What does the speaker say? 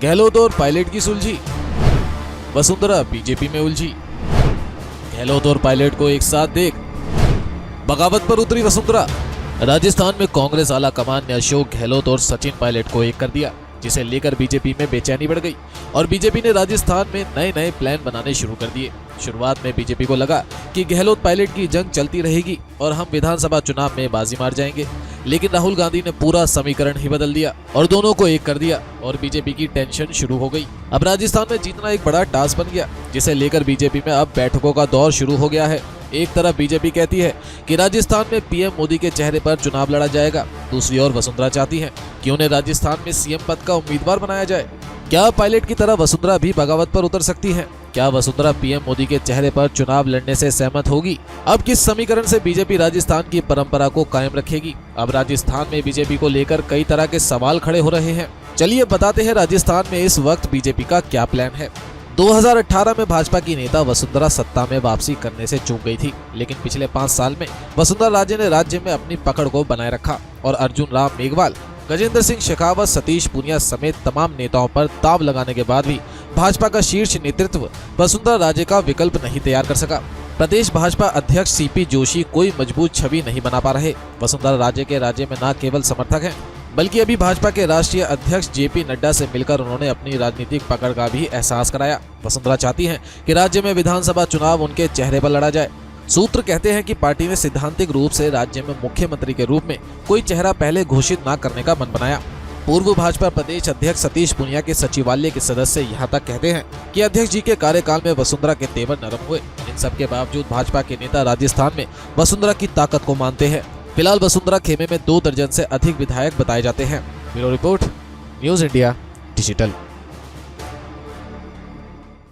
गहलोत और पायलट की सुलझी, वसुंधरा बीजेपी में उलझी। गहलोत और पायलट को एक साथ देख बगावत पर उतरी वसुंधरा। राजस्थान में कांग्रेस आला कमान ने अशोक गहलोत और सचिन पायलट को एक कर दिया, जिसे लेकर बीजेपी में बेचैनी बढ़ गई और बीजेपी ने राजस्थान में नए नए प्लान बनाने शुरू कर दिए। शुरुआत में बीजेपी को लगा कि गहलोत पायलट की जंग चलती रहेगी और हम विधानसभा चुनाव में बाजी मार जाएंगे, लेकिन राहुल गांधी ने पूरा समीकरण ही बदल दिया और दोनों को एक कर दिया और बीजेपी की टेंशन शुरू हो गई। अब राजस्थान में जीतना एक बड़ा टास्क बन गया, जिसे लेकर बीजेपी में अब बैठकों का दौर शुरू हो गया है। एक तरफ बीजेपी कहती है कि राजस्थान में पीएम मोदी के चेहरे पर चुनाव लड़ा जाएगा, दूसरी ओर वसुंधरा चाहती है कि उन्हें राजस्थान में सीएम पद का उम्मीदवार बनाया जाए। क्या पायलट की तरह वसुंधरा भी बगावत पर उतर सकती है? क्या वसुंधरा पीएम मोदी के चेहरे पर चुनाव लड़ने से सहमत होगी? अब किस समीकरण से बीजेपी राजस्थान की परंपरा को कायम रखेगी? अब राजस्थान में बीजेपी को लेकर कई तरह के सवाल खड़े हो रहे हैं। चलिए बताते हैं राजस्थान में इस वक्त बीजेपी का क्या प्लान है। 2018 में भाजपा की नेता वसुंधरा सत्ता में वापसी करने से चूक गई थी, लेकिन पिछले 5 साल में वसुंधरा राजे ने राज्य में अपनी पकड़ को बनाए रखा और अर्जुन राम मेघवाल, गजेंद्र सिंह शेखावत, सतीश पूनिया समेत तमाम नेताओं पर दाव लगाने के बाद भी भाजपा का शीर्ष नेतृत्व वसुंधरा राजे का विकल्प नहीं तैयार कर सका। प्रदेश भाजपा अध्यक्ष सीपी जोशी कोई मजबूत छवि नहीं बना पा रहे। वसुंधरा राजे के राज्य में न केवल समर्थक हैं, बल्कि अभी भाजपा के राष्ट्रीय अध्यक्ष जेपी नड्डा से मिलकर उन्होंने अपनी राजनीतिक पकड़ का भी एहसास कराया। वसुंधरा चाहती हैं कि राज्य में विधानसभा चुनाव उनके चेहरे पर लड़ा जाए। सूत्र कहते हैं कि पार्टी ने सैद्धांतिक रूप से राज्य में मुख्यमंत्री के रूप में कोई चेहरा पहले घोषित न करने का मन बनाया। पूर्व भाजपा प्रदेश अध्यक्ष सतीश पूनिया के सचिवालय के सदस्य यहाँ तक कहते हैं कि अध्यक्ष जी के कार्यकाल में वसुंधरा के तेवर नरम हुए। इन सब के बावजूद भाजपा के नेता राजस्थान में वसुंधरा की ताकत को मानते हैं। फिलहाल वसुंधरा खेमे में 2 दर्जन से अधिक विधायक बताए जाते हैं। Bureau report, news India digital.